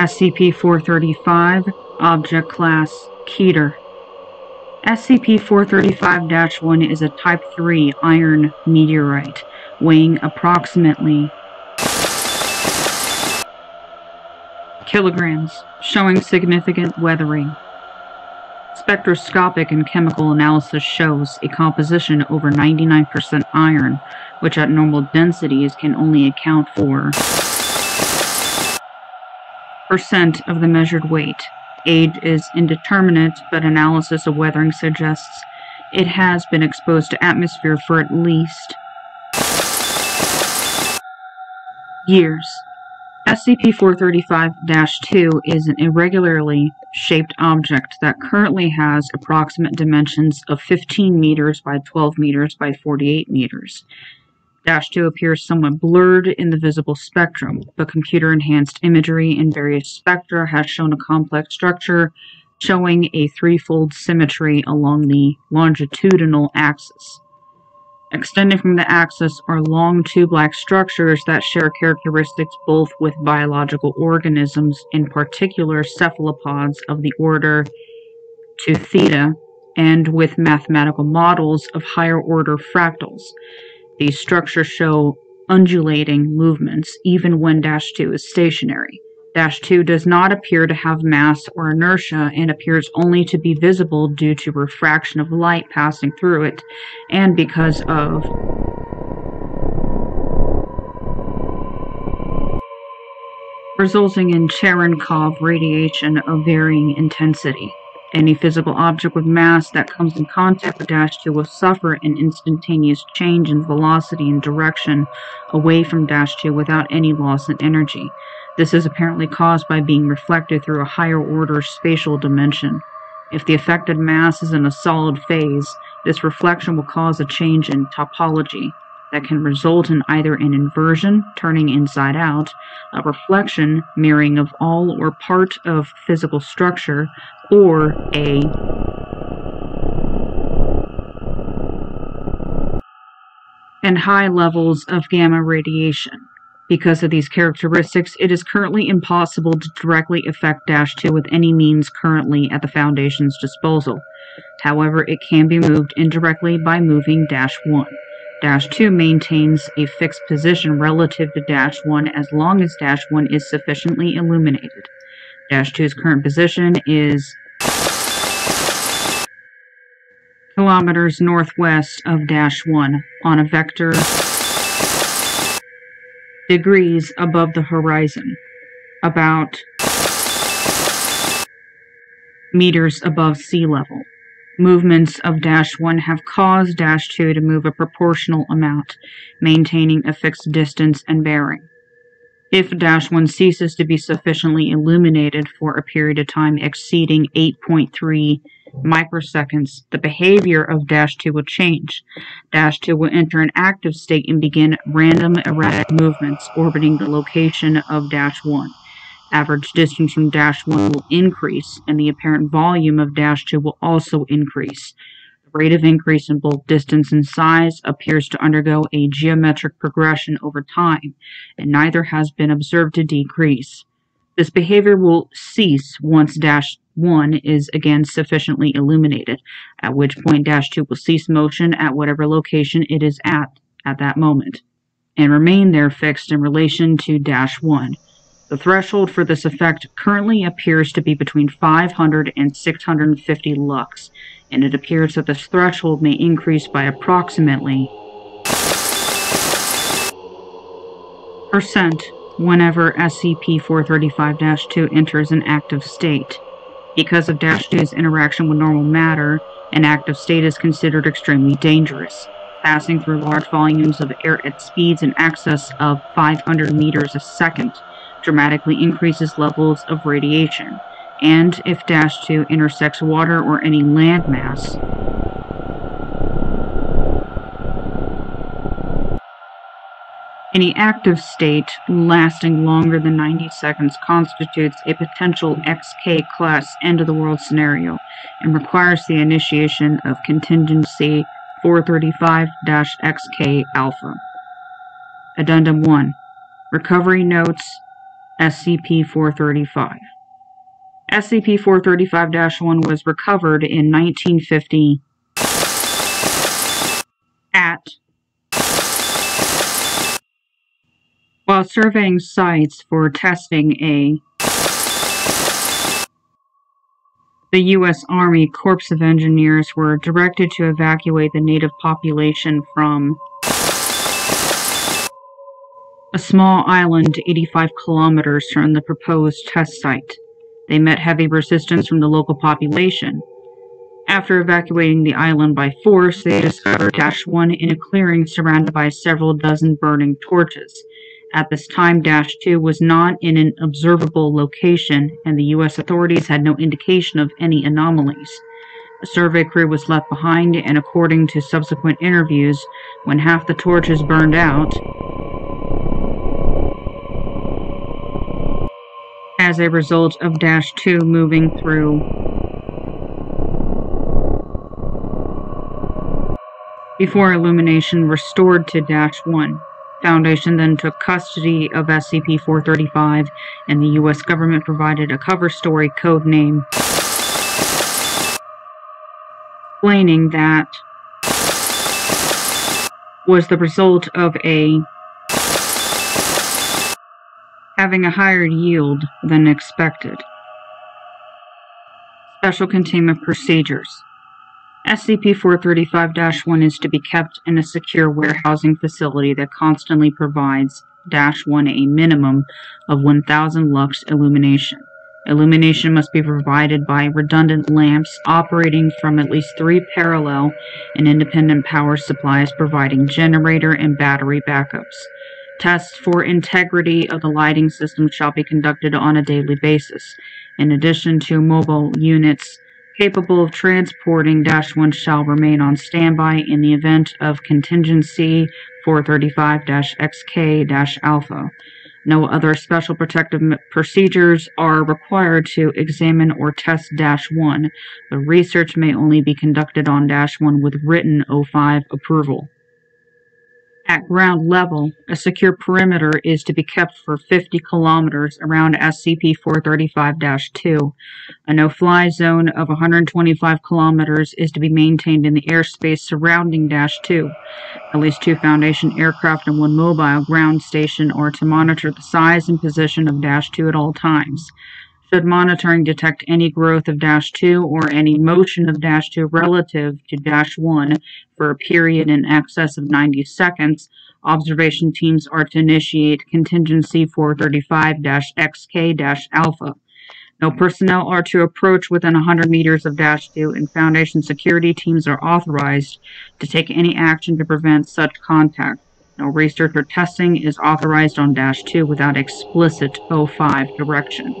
SCP-435, Object Class, Keter. SCP-435-1 is a Type 3 iron meteorite, weighing approximately kilograms, showing significant weathering. Spectroscopic and chemical analysis shows a composition over 99% iron, which at normal densities can only account for % of the measured weight. Age is indeterminate, but analysis of weathering suggests it has been exposed to atmosphere for at least years. SCP-435-2 is an irregularly shaped object that currently has approximate dimensions of 15 meters by 12 meters by 48 meters. -2 appears somewhat blurred in the visible spectrum, but computer-enhanced imagery in various spectra has shown a complex structure showing a threefold symmetry along the longitudinal axis. Extending from the axis are long tube-like structures that share characteristics both with biological organisms, in particular cephalopods of the order Theta, and with mathematical models of higher-order fractals. These structures show undulating movements even when -2 is stationary. -2 does not appear to have mass or inertia and appears only to be visible due to refraction of light passing through it and because of resulting in Cherenkov radiation of varying intensity. Any physical object with mass that comes in contact with -2 will suffer an instantaneous change in velocity and direction away from -2 without any loss in energy. This is apparently caused by being reflected through a higher-order spatial dimension. If the affected mass is in a solid phase, this reflection will cause a change in topology that can result in either an inversion, turning inside out, a reflection, mirroring of all or part of physical structure, or and high levels of gamma radiation. Because of these characteristics, it is currently impossible to directly affect -2 with any means currently at the Foundation's disposal. However, it can be moved indirectly by moving -1. -2 maintains a fixed position relative to -1 as long as -1 is sufficiently illuminated. -2's current position is kilometers northwest of -1 on a vector degrees above the horizon, about meters above sea level. Movements of -1 have caused -2 to move a proportional amount, maintaining a fixed distance and bearing. If -1 ceases to be sufficiently illuminated for a period of time exceeding 8.3 microseconds, the behavior of -2 will change. -2 will enter an active state and begin random erratic movements orbiting the location of -1. Average distance from -1 will increase, and the apparent volume of -2 will also increase. The rate of increase in both distance and size appears to undergo a geometric progression over time, and neither has been observed to decrease. This behavior will cease once -1 is again sufficiently illuminated, at which point -2 will cease motion at whatever location it is at that moment, and remain there fixed in relation to -1. The threshold for this effect currently appears to be between 500 and 650 lux, and it appears that this threshold may increase by approximately % whenever SCP-435-2 enters an active state. Because of -2's interaction with normal matter, an active state is considered extremely dangerous. Passing through large volumes of air at speeds in excess of 500 meters a second dramatically increases levels of radiation, and if -2 intersects water or any landmass, any active state lasting longer than 90 seconds constitutes a potential XK class end-of-the-world scenario and requires the initiation of contingency 435-XK Alpha. Addendum 1. Recovery Notes SCP-435. SCP-435-1 was recovered in 1950 while surveying sites for testing the U.S. Army Corps of Engineers were directed to evacuate the native population from a small island 85 kilometers from the proposed test site. They met heavy resistance from the local population. After evacuating the island by force, they discovered -1 in a clearing surrounded by several dozen burning torches. At this time, -2 was not in an observable location, and the U.S. authorities had no indication of any anomalies. A survey crew was left behind, and according to subsequent interviews, when half the torches burned out, as a result of -2 moving through before illumination restored to -1. Foundation then took custody of SCP-435, and the U.S. government provided a cover story code name explaining that was the result of having a higher yield than expected. Special Containment Procedures. SCP-435-1 is to be kept in a secure warehousing facility that constantly provides -1 a minimum of 1000 lux illumination. Illumination must be provided by redundant lamps operating from at least 3 parallel and independent power supplies providing generator and battery backups. Tests for integrity of the lighting system shall be conducted on a daily basis. In addition to mobile units capable of transporting -1 shall remain on standby in the event of contingency 435-XK-Alpha. No other special protective procedures are required to examine or test -1. The research may only be conducted on -1 with written O5 approval. At ground level, a secure perimeter is to be kept for 50 kilometers around SCP-435-2. A no-fly zone of 125 kilometers is to be maintained in the airspace surrounding -2. At least 2 Foundation aircraft and 1 mobile ground station are to monitor the size and position of -2 at all times. Should monitoring detect any growth of -2 or any motion of -2 relative to -1 for a period in excess of 90 seconds, observation teams are to initiate contingency 435-XK-Alpha. No personnel are to approach within 100 meters of -2, and Foundation security teams are authorized to take any action to prevent such contact. No research or testing is authorized on -2 without explicit O5 direction.